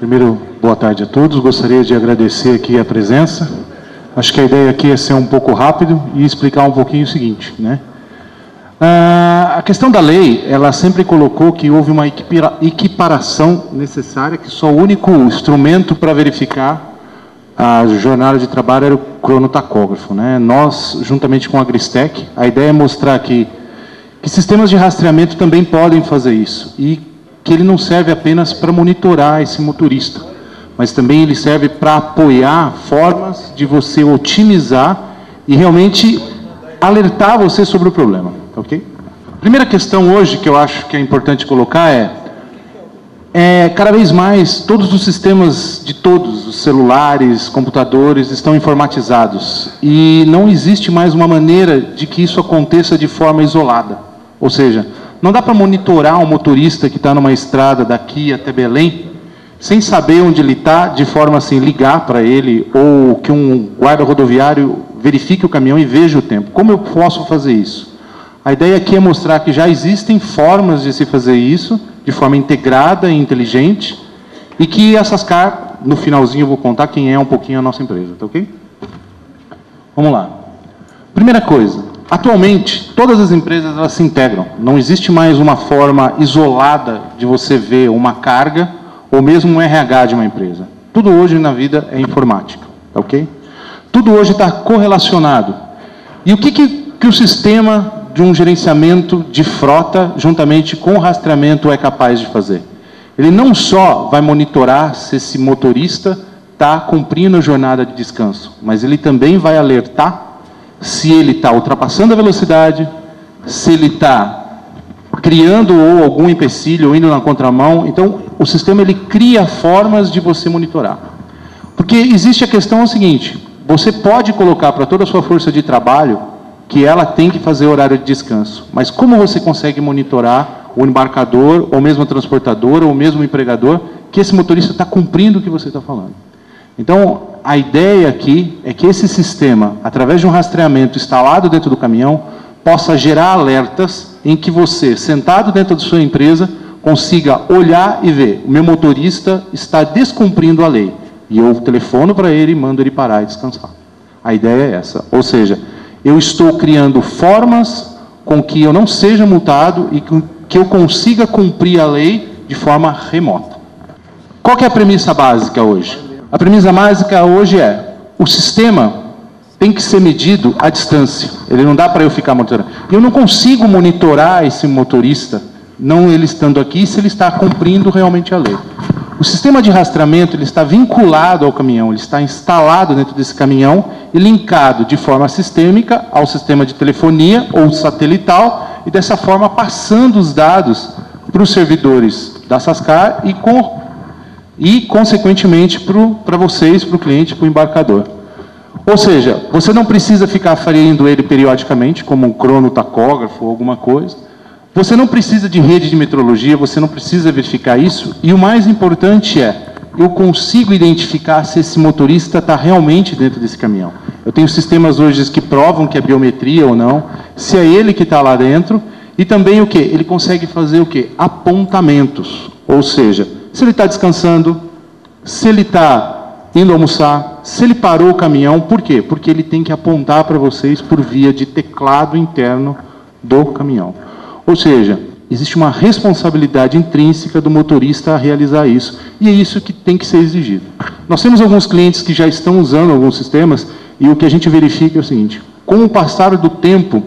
Primeiro, boa tarde a todos. Gostaria de agradecer aqui a presença. Acho que a ideia aqui é ser um pouco rápido e explicar um pouquinho o seguinte, né? A questão da lei, ela sempre colocou que houve uma equiparação necessária, que só o único instrumento para verificar a jornada de trabalho era o cronotacógrafo, né? Nós, juntamente com a Agristec, a ideia é mostrar que sistemas de rastreamento também podem fazer isso, e que ele não serve apenas para monitorar esse motorista, mas também ele serve para apoiar formas de você otimizar e realmente alertar você sobre o problema, ok? Primeira questão hoje que eu acho que é importante colocar cada vez mais todos os sistemas de todos os celulares, computadores estão informatizados e não existe mais uma maneira de que isso aconteça de forma isolada, ou seja, não dá para monitorar um motorista que está numa estrada daqui até Belém, sem saber onde ele está, de forma assim, ligar para ele, ou que um guarda rodoviário verifique o caminhão e veja o tempo. Como eu posso fazer isso? A ideia aqui é mostrar que já existem formas de se fazer isso, de forma integrada e inteligente, e que a Sascar, no finalzinho eu vou contar quem é um pouquinho a nossa empresa, tá ok? Vamos lá. Primeira coisa. Atualmente, todas as empresas elas se integram. Não existe mais uma forma isolada de você ver uma carga ou mesmo um RH de uma empresa. Tudo hoje na vida é informática, tá ok? Tudo hoje está correlacionado. E o que o sistema de um gerenciamento de frota, juntamente com o rastreamento, é capaz de fazer? Ele não só vai monitorar se esse motorista está cumprindo a jornada de descanso, mas ele também vai alertar se ele está ultrapassando a velocidade, se ele está criando ou algum empecilho, ou indo na contramão. Então, o sistema ele cria formas de você monitorar. Porque existe a questão seguinte, você pode colocar para toda a sua força de trabalho que ela tem que fazer horário de descanso, mas como você consegue monitorar o embarcador, ou mesmo a transportadora, ou mesmo o empregador, que esse motorista está cumprindo o que você está falando? Então, a ideia aqui é que esse sistema, através de um rastreamento instalado dentro do caminhão, possa gerar alertas em que você, sentado dentro da sua empresa, consiga olhar e ver, o meu motorista está descumprindo a lei. E eu telefono para ele e mando ele parar e descansar. A ideia é essa. Ou seja, eu estou criando formas com que eu não seja multado e que eu consiga cumprir a lei de forma remota. Qual que é a premissa básica hoje? A premissa básica hoje é, o sistema tem que ser medido à distância. Ele não dá para eu ficar monitorando. Eu não consigo monitorar esse motorista, não ele estando aqui, se ele está cumprindo realmente a lei. O sistema de rastreamento ele está vinculado ao caminhão, ele está instalado dentro desse caminhão e linkado de forma sistêmica ao sistema de telefonia ou satelital, e dessa forma passando os dados para os servidores da Sascar e consequentemente, para vocês, para o cliente, para o embarcador. Ou seja, você não precisa ficar ferindo ele periodicamente, como um cronotacógrafo ou alguma coisa. Você não precisa de rede de metrologia, você não precisa verificar isso. E o mais importante é, eu consigo identificar se esse motorista está realmente dentro desse caminhão. Eu tenho sistemas hoje que provam que é biometria ou não, se é ele que está lá dentro. E também o quê? Ele consegue fazer o quê? Apontamentos. Ou seja, se ele está descansando, se ele está indo almoçar, se ele parou o caminhão, por quê? Porque ele tem que apontar para vocês por via de teclado interno do caminhão. Ou seja, existe uma responsabilidade intrínseca do motorista a realizar isso, e é isso que tem que ser exigido. Nós temos alguns clientes que já estão usando alguns sistemas, e o que a gente verifica é o seguinte, com o passar do tempo,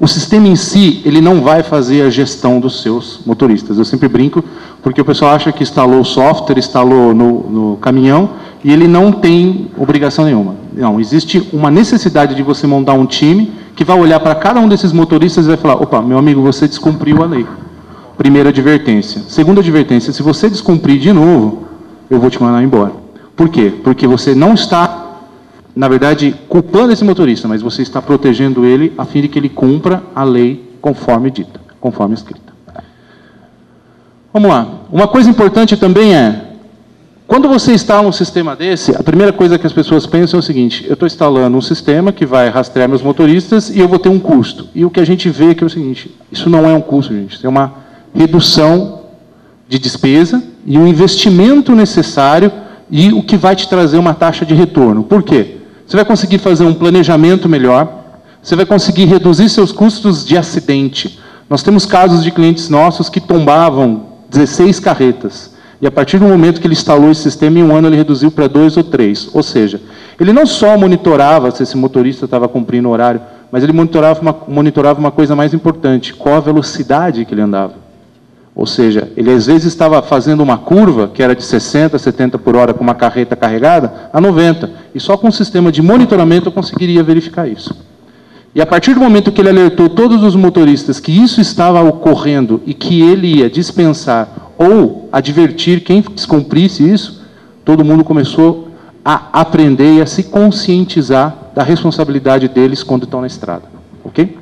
o sistema em si, ele não vai fazer a gestão dos seus motoristas. Eu sempre brinco, porque o pessoal acha que instalou o software, instalou no caminhão, e ele não tem obrigação nenhuma. Não, existe uma necessidade de você montar um time que vai olhar para cada um desses motoristas e vai falar, opa, meu amigo, você descumpriu a lei. Primeira advertência. Segunda advertência, se você descumprir de novo, eu vou te mandar embora. Por quê? Porque você não está, na verdade, culpando esse motorista, mas você está protegendo ele a fim de que ele cumpra a lei conforme dita, conforme escrita. Vamos lá. Uma coisa importante também é, quando você instala um sistema desse, a primeira coisa que as pessoas pensam é o seguinte, eu estou instalando um sistema que vai rastrear meus motoristas e eu vou ter um custo. E o que a gente vê é que é o seguinte, isso não é um custo, gente, isso é uma redução de despesa e o investimento necessário e o que vai te trazer uma taxa de retorno. Por quê? Você vai conseguir fazer um planejamento melhor, você vai conseguir reduzir seus custos de acidente. Nós temos casos de clientes nossos que tombavam 16 carretas. E a partir do momento que ele instalou esse sistema, em um ano ele reduziu para 2 ou 3. Ou seja, ele não só monitorava se esse motorista estava cumprindo o horário, mas ele monitorava uma coisa mais importante, qual a velocidade que ele andava. Ou seja, ele às vezes estava fazendo uma curva, que era de 60, 70 por hora com uma carreta carregada, a 90. E só com um sistema de monitoramento eu conseguiria verificar isso. E a partir do momento que ele alertou todos os motoristas que isso estava ocorrendo e que ele ia dispensar ou advertir quem descumprisse isso, todo mundo começou a aprender e a se conscientizar da responsabilidade deles quando estão na estrada. Ok?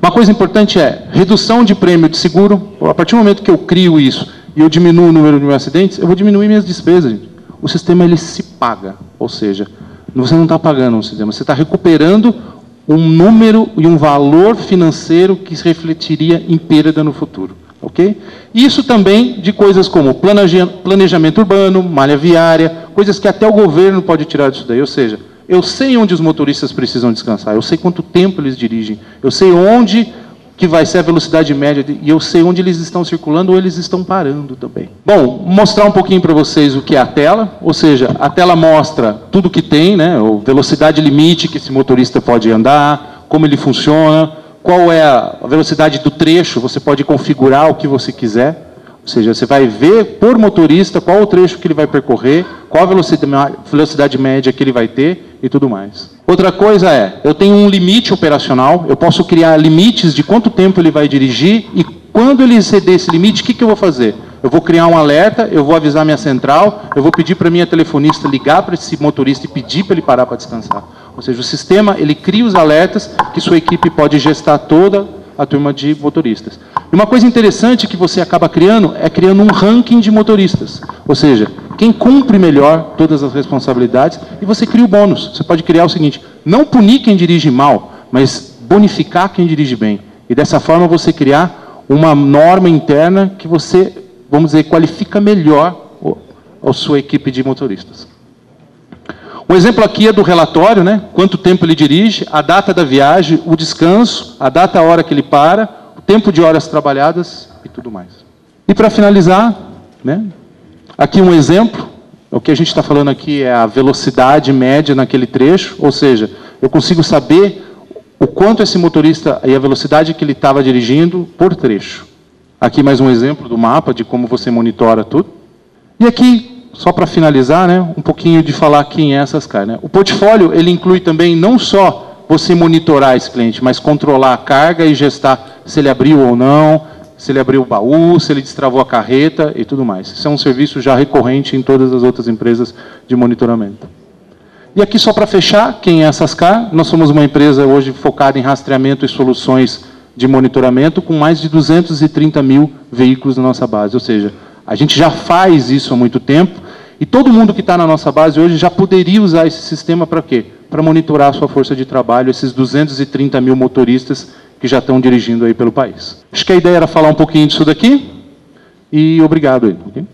Uma coisa importante é redução de prêmio de seguro. A partir do momento que eu crio isso e eu diminuo o número de meus acidentes, eu vou diminuir minhas despesas. Gente. O sistema ele se paga, ou seja, você não está pagando um sistema, você está recuperando um número e um valor financeiro que se refletiria em perda no futuro. Ok? Isso também de coisas como planejamento urbano, malha viária, coisas que até o governo pode tirar disso daí. Ou seja, eu sei onde os motoristas precisam descansar, eu sei quanto tempo eles dirigem, eu sei onde que vai ser a velocidade média e eu sei onde eles estão circulando ou eles estão parando também. Bom, mostrar um pouquinho para vocês o que é a tela, ou seja, a tela mostra tudo que tem, né, a velocidade limite que esse motorista pode andar, como ele funciona, qual é a velocidade do trecho, você pode configurar o que você quiser. Ou seja, você vai ver por motorista qual o trecho que ele vai percorrer, qual a velocidade média que ele vai ter e tudo mais. Outra coisa é, eu tenho um limite operacional, eu posso criar limites de quanto tempo ele vai dirigir e quando ele exceder esse limite, o que eu vou fazer? Eu vou criar um alerta, eu vou avisar minha central, eu vou pedir para minha telefonista ligar para esse motorista e pedir para ele parar para descansar. Ou seja, o sistema ele cria os alertas que sua equipe pode gestar toda a turma de motoristas. E uma coisa interessante que você acaba criando é criando um ranking de motoristas. Ou seja, quem cumpre melhor todas as responsabilidades e você cria o bônus. Você pode criar o seguinte, não punir quem dirige mal, mas bonificar quem dirige bem. E dessa forma você criar uma norma interna que você, vamos dizer, qualifica melhor a sua equipe de motoristas. O exemplo aqui é do relatório, né? Quanto tempo ele dirige, a data da viagem, o descanso, a data, a hora que ele para, o tempo de horas trabalhadas e tudo mais. E para finalizar, né? Aqui um exemplo, o que a gente está falando aqui é a velocidade média naquele trecho, ou seja, eu consigo saber o quanto esse motorista e a velocidade que ele estava dirigindo por trecho. Aqui mais um exemplo do mapa de como você monitora tudo. E aqui, só para finalizar, né, um pouquinho de falar quem é essas caras. Né? O portfólio, ele inclui também não só você monitorar esse cliente, mas controlar a carga e gestar se ele abriu ou não, se ele abriu o baú, se ele destravou a carreta e tudo mais. Isso é um serviço já recorrente em todas as outras empresas de monitoramento. E aqui, só para fechar, quem é a Sascar? Nós somos uma empresa hoje focada em rastreamento e soluções de monitoramento com mais de 230 mil veículos na nossa base. Ou seja, a gente já faz isso há muito tempo e todo mundo que está na nossa base hoje já poderia usar esse sistema para quê? Para monitorar a sua força de trabalho, esses 230 mil motoristas que já estão dirigindo aí pelo país. Acho que a ideia era falar um pouquinho disso daqui e obrigado aí. Okay?